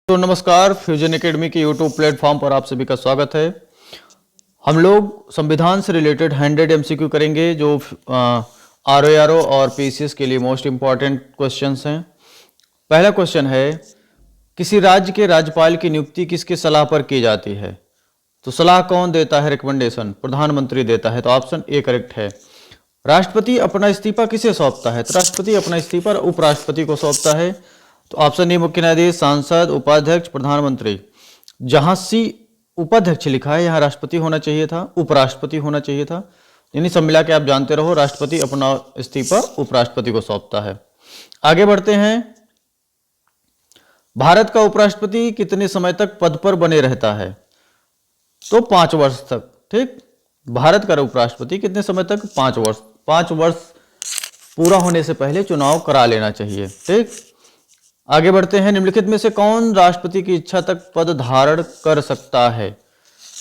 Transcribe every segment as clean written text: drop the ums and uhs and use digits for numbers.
तो नमस्कार, fusion academy के यूट्यूब प्लेटफॉर्म पर आप सभी का स्वागत है। हम लोग संविधान से रिलेटेड 100 एमसीक्यू करेंगे जो आरओआरओ और पीसीएस के लिए मोस्ट इंपॉर्टेंट क्वेश्चंस हैं। पहला क्वेश्चन है, किसी राज्य के राज्यपाल की नियुक्ति किसके सलाह पर की जाती है? तो सलाह कौन देता है? रिकमेंडेशन प्रधानमंत्री देता है। तो ऑप्शन ए करेक्ट है। राष्ट्रपति अपना इस्तीफा किसे सौंपता है? तो राष्ट्रपति अपना इस्तीफा उपराष्ट्रपति को सौंपता है। तो ऑप्शन ए मुख्य न्यायाधीश, सांसद, उपाध्यक्ष, प्रधानमंत्री। जहां सी उपाध्यक्ष लिखा है यहां राष्ट्रपति होना चाहिए था, उपराष्ट्रपति होना चाहिए था। यानी सब मिला के आप जानते रहो, राष्ट्रपति अपना इस्तीफा उपराष्ट्रपति को सौंपता है। आगे बढ़ते हैं। भारत का उपराष्ट्रपति कितने समय तक पद पर बने रहता है? तो 5 वर्ष तक। ठीक, भारत का उपराष्ट्रपति कितने समय तक? 5 वर्ष। 5 वर्ष पूरा होने से पहले चुनाव करा लेना चाहिए। ठीक, आगे बढ़ते हैं। निम्नलिखित में से कौन राष्ट्रपति की इच्छा तक पद धारण कर सकता है?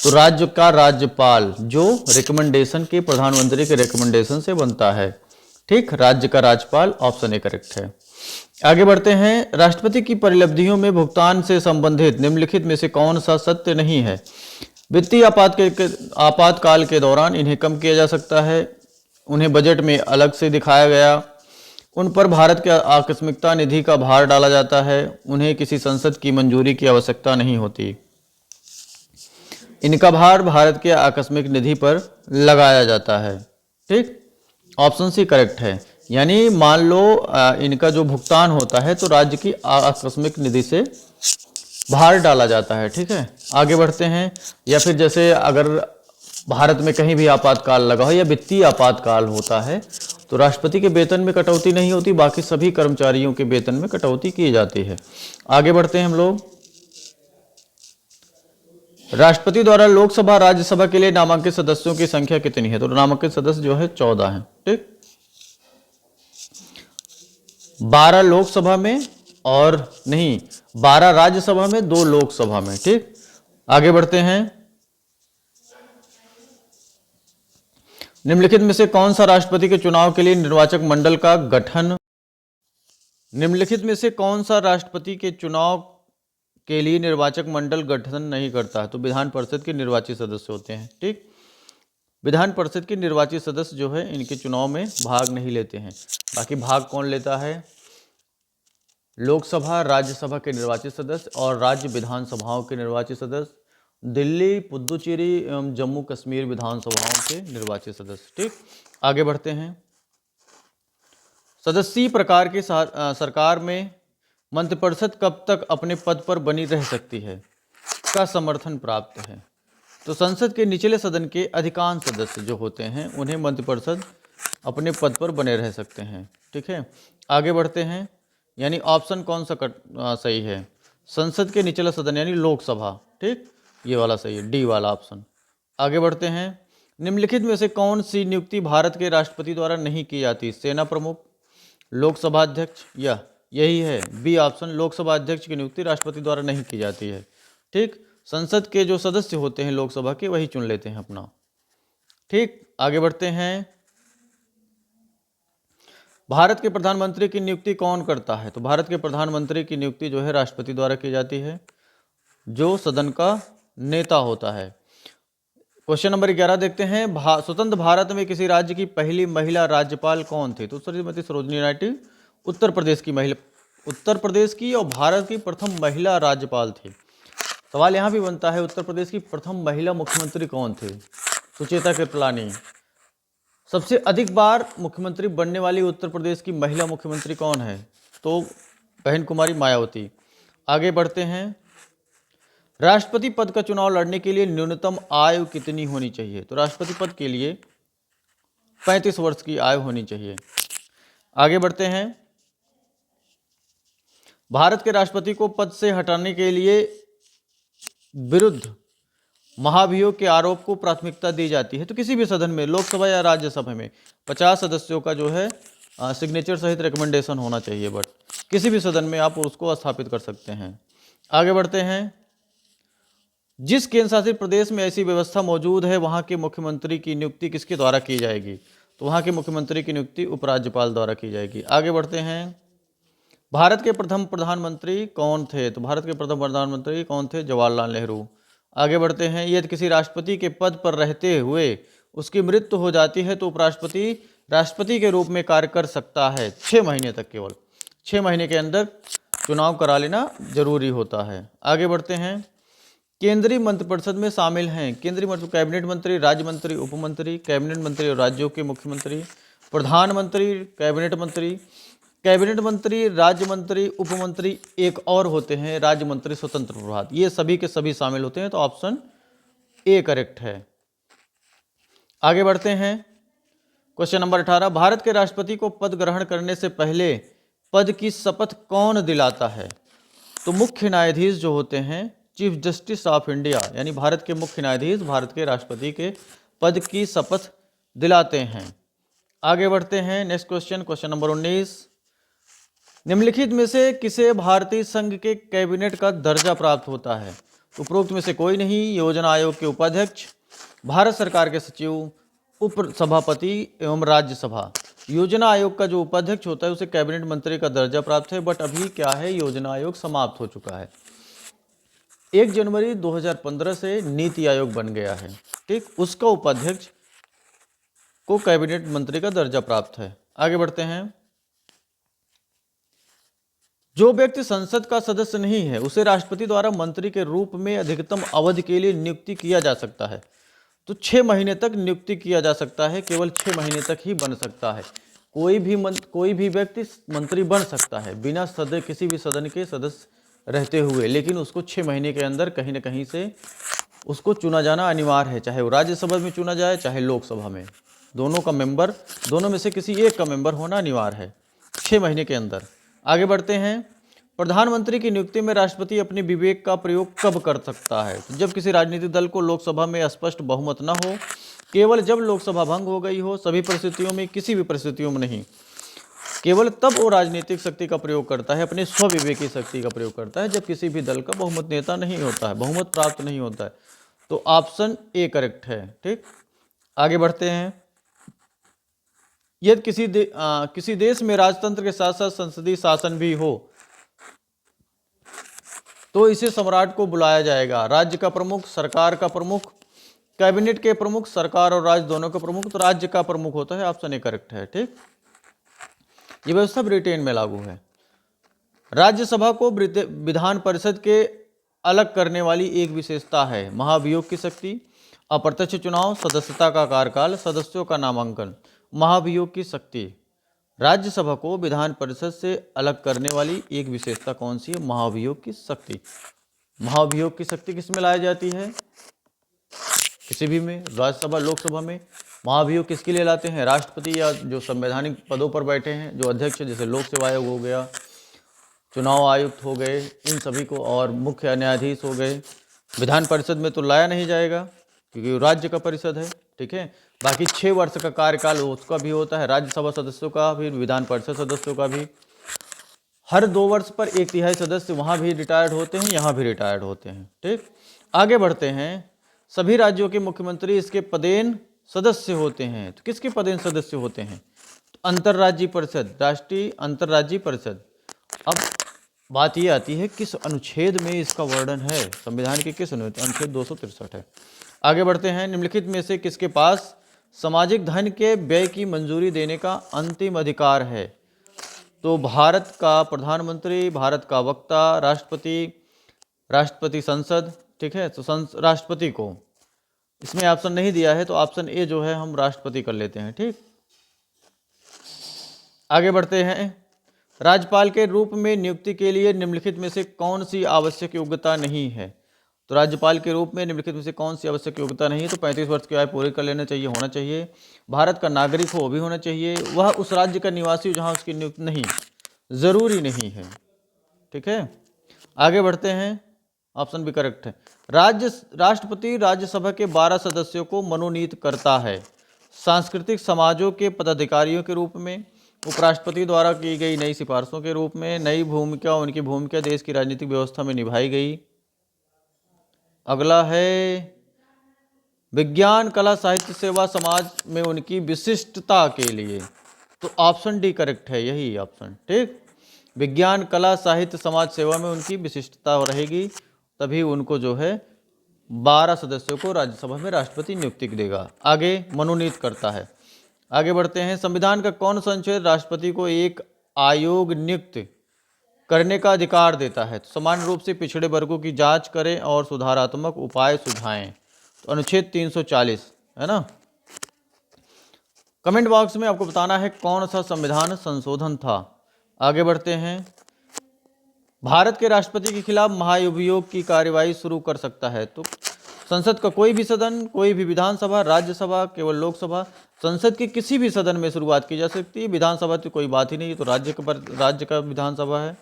तो राज्य का राज्यपाल, जो रिकमेंडेशन के प्रधानमंत्री के रिकमेंडेशन से बनता है। ठीक, राज्य का राज्यपाल, ऑप्शन ए करेक्ट है। आगे बढ़ते हैं। राष्ट्रपति की परिलब्धियों में भुगतान से संबंधित निम्नलिखित में से कौन सा सत्य नहीं है? वित्तीय आपातकाल के दौरान इन्हें कम किया जा सकता है, उन्हें बजट में अलग से दिखाया गया, उन पर भारत के आकस्मिकता निधि का भार डाला जाता है, उन्हें किसी संसद की मंजूरी की आवश्यकता नहीं होती, इनका भार भारत के आकस्मिक निधि पर लगाया जाता है। ठीक, ऑप्शन सी करेक्ट है। यानी मान लो इनका जो भुगतान होता है तो राज्य की आकस्मिक निधि से भार डाला जाता है। ठीक है, आगे बढ़ते हैं। या फिर जैसे अगर भारत में कहीं भी आपातकाल लगा हो या वित्तीय आपातकाल होता है तो राष्ट्रपति के वेतन में कटौती नहीं होती, बाकी सभी कर्मचारियों के वेतन में कटौती की जाती है। आगे बढ़ते हैं हम लोग। राष्ट्रपति द्वारा लोकसभा राज्यसभा के लिए नामांकित सदस्यों की संख्या कितनी है? तो नामांकित सदस्य जो है 14 है। ठीक, 12 लोकसभा में और नहीं 12 राज्यसभा में, 2 लोकसभा में। ठीक, आगे बढ़ते हैं। निम्नलिखित में से कौन सा राष्ट्रपति के चुनाव के लिए निर्वाचक मंडल का गठन निम्नलिखित में से कौन सा राष्ट्रपति के चुनाव के लिए निर्वाचक मंडल गठन नहीं करता है? तो विधान परिषद के निर्वाचित सदस्य होते हैं। ठीक, विधान परिषद के निर्वाचित सदस्य जो है इनके चुनाव में भाग नहीं लेते हैं। बाकी भाग कौन लेता है? लोकसभा, राज्यसभा के निर्वाचित सदस्य और राज्य विधानसभाओं के निर्वाचित सदस्य, दिल्ली, पुदुचेरी एवं जम्मू कश्मीर विधानसभाओं के निर्वाचित सदस्य। ठीक, आगे बढ़ते हैं। सदस्यीय प्रकार की सरकार में मंत्रिपरिषद कब तक अपने पद पर बनी रह सकती है का समर्थन प्राप्त है? तो संसद के निचले सदन के अधिकांश सदस्य जो होते हैं उन्हें मंत्रिपरिषद अपने पद पर बने रह सकते हैं। ठीक है, आगे बढ़ते हैं। यानी ऑप्शन कौन सा सही है? संसद के निचला सदन यानी लोकसभा। ठीक, ये वाला सही है, डी वाला ऑप्शन। आगे बढ़ते हैं। निम्नलिखित में से कौन सी नियुक्ति भारत के राष्ट्रपति द्वारा नहीं की जाती? सेना प्रमुख, लोकसभा अध्यक्ष, या यही है बी ऑप्शन, लोकसभा अध्यक्ष की नियुक्ति राष्ट्रपति द्वारा नहीं की जाती है। ठीक, संसद के जो सदस्य होते हैं लोकसभा के वही चुन लेते हैं अपना। ठीक, आगे बढ़ते हैं। भारत के प्रधानमंत्री की नियुक्ति कौन करता है? तो भारत के प्रधानमंत्री की नियुक्ति जो है राष्ट्रपति द्वारा की जाती है, जो सदन का नेता होता है। क्वेश्चन नंबर 11 देखते हैं। स्वतंत्र भारत में किसी राज्य की पहली महिला राज्यपाल कौन थी? तो श्रीमती सरोजिनी नायडू उत्तर प्रदेश की और भारत की प्रथम महिला राज्यपाल थी। सवाल यहां भी बनता है, उत्तर प्रदेश की प्रथम महिला मुख्यमंत्री कौन थे? सुचेता कृपलानी। सबसे अधिक बार मुख्यमंत्री बनने वाली उत्तर प्रदेश की महिला मुख्यमंत्री कौन है? तो बहन कुमारी मायावती। आगे बढ़ते हैं। राष्ट्रपति पद का चुनाव लड़ने के लिए न्यूनतम आयु कितनी होनी चाहिए? तो राष्ट्रपति पद के लिए 35 वर्ष की आयु होनी चाहिए। आगे बढ़ते हैं। भारत के राष्ट्रपति को पद से हटाने के लिए विरुद्ध महाभियोग के आरोप को प्राथमिकता दी जाती है। तो किसी भी सदन में, लोकसभा या राज्यसभा में 50 सदस्यों का जो है सिग्नेचर सहित रिकमेंडेशन होना चाहिए, बट किसी भी सदन में आप उसको स्थापित कर सकते हैं। आगे बढ़ते हैं। जिस केंद्र शासित प्रदेश में ऐसी व्यवस्था मौजूद है वहां के मुख्यमंत्री की नियुक्ति किसके द्वारा की जाएगी? तो वहां के मुख्यमंत्री की नियुक्ति उपराज्यपाल द्वारा की जाएगी। आगे बढ़ते हैं। भारत के प्रथम प्रधानमंत्री कौन थे? तो भारत के प्रथम प्रधानमंत्री कौन थे? जवाहरलाल नेहरू। आगे बढ़ते हैं, यदि किसी राष्ट्रपति के पद पर रहते हुए उसकी मृत्यु हो जाती है तो उपराष्ट्रपति राष्ट्रपति के रूप में कार्य कर सकता है 6 महीने तक, केवल 6 महीने के अंदर चुनाव करा लेना जरूरी होता है। आगे बढ़ते हैं, केंद्रीय मंत्रिपरिषद में शामिल हैं केंद्रीय मंत्री, कैबिनेट मंत्री, राज्य मंत्री, उप मंत्री, कैबिनेट मंत्री और राज्यों के मुख्यमंत्री, प्रधानमंत्री, कैबिनेट मंत्री, राज्य मंत्री, उप मंत्री, एक और होते हैं राज्य मंत्री स्वतंत्र प्रभार। ये सभी के सभी शामिल होते हैं, तो ऑप्शन ए करेक्ट है। आगे बढ़ते हैं, क्वेश्चन नंबर 18, भारत के राष्ट्रपति को पद ग्रहण करने से पहले पद की शपथ कौन दिलाता है? तो मुख्य न्यायाधीश जो होते हैं, चीफ जस्टिस ऑफ इंडिया, यानी भारत के मुख्य न्यायाधीश भारत के राष्ट्रपति के पद की शपथ दिलाते हैं। आगे बढ़ते हैं, नेक्स्ट क्वेश्चन, क्वेश्चन नंबर 19, निम्नलिखित में से किसे भारतीय संघ के कैबिनेट का दर्जा प्राप्त होता है? तो उपरोक्त में से कोई नहीं, योजना आयोग के उपाध्यक्ष, भारत सरकार के सचिव, उप सभापति एवं राज्यसभा। योजना आयोग का जो उपाध्यक्ष होता है उसे कैबिनेट मंत्री का दर्जा प्राप्त है, बट अभी क्या है, योजना आयोग समाप्त हो चुका है। 1 जनवरी 2015 से नीति आयोग बन गया है, ठीक, उसका उपाध्यक्ष को कैबिनेट मंत्री का दर्जा प्राप्त है। आगे बढ़ते हैं, जो व्यक्ति संसद का सदस्य नहीं है उसे राष्ट्रपति द्वारा मंत्री के रूप में अधिकतम अवधि के लिए नियुक्ति किया जा सकता है। तो 6 महीने तक नियुक्ति किया जा सकता है, केवल 6 महीने तक ही बन सकता है। कोई भी व्यक्ति मंत्री बन सकता है बिना किसी भी सदन के सदस्य रहते हुए, लेकिन उसको 6 महीने के अंदर कहीं ना कहीं से उसको चुना जाना अनिवार्य है, चाहे वो राज्यसभा में चुना जाए चाहे लोकसभा में। दोनों में से किसी एक का मेंबर होना अनिवार्य है 6 महीने के अंदर। आगे बढ़ते हैं, प्रधानमंत्री की नियुक्ति में राष्ट्रपति अपने विवेक का प्रयोग कब कर सकता है? तो जब किसी राजनीतिक दल को लोकसभा में स्पष्ट बहुमत न हो, केवल जब लोकसभा भंग हो गई हो, सभी परिस्थितियों में, किसी भी परिस्थितियों में नहीं, केवल तब वो राजनीतिक शक्ति का प्रयोग करता है, अपने स्वविवेकी शक्ति का प्रयोग करता है, जब किसी भी दल का बहुमत नेता नहीं होता है, बहुमत प्राप्त नहीं होता है। तो ऑप्शन ए करेक्ट है, ठीक। आगे बढ़ते हैं, यदि किसी देश में राजतंत्र के साथ साथ संसदीय शासन भी हो तो इसे सम्राट को बुलाया जाएगा। राज्य का प्रमुख, सरकार का प्रमुख, कैबिनेट के प्रमुख, सरकार और राज्य दोनों का प्रमुख, तो राज्य का प्रमुख होता है, ऑप्शन ए करेक्ट है, ठीक। ये व्यवस्था ब्रिटेन में लागू है। राज्यसभा को विधान परिषद के अलग करने वाली एक विशेषता है महाभियोग की शक्ति, अप्रत्यक्ष चुनाव, सदस्यता का कार्यकाल, सदस्यों का नामांकन। महाभियोग की शक्ति, राज्यसभा को विधान परिषद से अलग करने वाली एक विशेषता कौन सी है? महाभियोग की शक्ति। महाभियोग की शक्ति किस में लाई जाती है? किसी भी में, राज्यसभा, लोकसभा में। महाभियोग किसके लिए लाते हैं? राष्ट्रपति या जो संवैधानिक पदों पर बैठे हैं, जो अध्यक्ष, जैसे लोक सेवा आयोग हो गया, चुनाव आयुक्त हो गए, इन सभी को, और मुख्य न्यायाधीश हो गए। विधान परिषद में तो लाया नहीं जाएगा क्योंकि राज्य का परिषद है, ठीक है। बाकी 6 वर्ष का कार्यकाल उसका भी होता है, राज्यसभा सदस्यों का भी, विधान परिषद सदस्यों का भी। हर 2 वर्ष पर 1/3 सदस्य वहाँ भी रिटायर्ड होते हैं, यहाँ भी रिटायर्ड होते हैं, ठीक। आगे बढ़ते हैं, सभी राज्यों के मुख्यमंत्री इसके पदेन सदस्य होते हैं। तो किसके पदेन सदस्य होते हैं? तो अंतर्राज्यीय परिषद, राष्ट्रीय अंतर्राज्यीय परिषद। अब बात ये आती है किस अनुच्छेद में इसका वर्णन है, संविधान के किस अनुच्छेद 263 है। आगे बढ़ते हैं, निम्नलिखित में से किसके पास सामाजिक धन के व्यय की मंजूरी देने का अंतिम अधिकार है? तो भारत का प्रधानमंत्री, भारत का वक्ता, राष्ट्रपति संसद, ठीक है। तो राष्ट्रपति को, इसमें ऑप्शन नहीं दिया है, तो ऑप्शन ए जो है हम राष्ट्रपति कर लेते हैं, ठीक। आगे बढ़ते हैं, राज्यपाल के रूप में नियुक्ति के लिए निम्नलिखित में से कौन सी आवश्यक योग्यता नहीं है? तो राज्यपाल के रूप में निम्नलिखित में से कौन सी आवश्यक योग्यता नहीं है? तो 35 वर्ष की आयु पूरी कर लेना चाहिए, होना चाहिए, भारत का नागरिक हो, वो भी होना चाहिए, वह उस राज्य का निवासी हो जहां उसकी नियुक्ति नहीं, जरूरी नहीं है, ठीक है। आगे बढ़ते हैं, ऑप्शन भी करेक्ट है। राष्ट्रपति राज्यसभा के 12 सदस्यों को मनोनीत करता है, सांस्कृतिक समाजों के पदाधिकारियों के रूप में, उपराष्ट्रपति द्वारा की गई नई सिफारिशों के रूप में, नई भूमिका, उनकी भूमिका देश की राजनीतिक व्यवस्था में निभाई गई। अगला है विज्ञान, कला, साहित्य, सेवा, समाज में उनकी विशिष्टता के लिए। तो ऑप्शन डी करेक्ट है, यही ऑप्शन, ठीक। विज्ञान, कला, साहित्य, समाज सेवा में उनकी विशिष्टता रहेगी, तभी उनको जो है 12 सदस्यों को राज्यसभा में राष्ट्रपति नियुक्ति देगा। आगे मनोनीत करता है। आगे बढ़ते हैं। संविधान का कौन सा अनुच्छेद राष्ट्रपति को एक आयोग नियुक्त करने का अधिकार देता है? तो सामान्य रूप से पिछड़े वर्गों की जांच करें और सुधारात्मक उपाय सुझाएं। तो अनुच्छेद 340 है ना। कमेंट बॉक्स में आपको बताना है कौन सा संविधान संशोधन था। आगे बढ़ते हैं। भारत के राष्ट्रपति के खिलाफ महाभियोग की कार्यवाही शुरू कर सकता है? तो संसद का कोई भी सदन, कोई भी विधानसभा, राज्यसभा, केवल लोकसभा, संसद के किसी भी सदन में शुरुआत की जा सकती है। विधानसभा तो कोई बात ही नहीं, तो राज्य का विधानसभा है।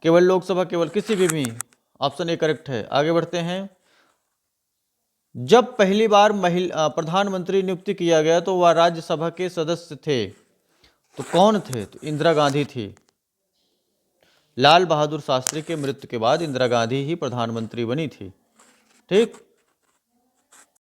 केवल लोकसभा, केवल किसी भी। ऑप्शन ए करेक्ट है। आगे बढ़ते हैं। जब पहली बार प्रधानमंत्री नियुक्ति किया गया तो वह राज्यसभा के सदस्य थे, तो कौन थे? तो इंदिरा गांधी थी। लाल बहादुर शास्त्री के मृत्यु के बाद इंदिरा गांधी ही प्रधानमंत्री बनी थी। ठीक।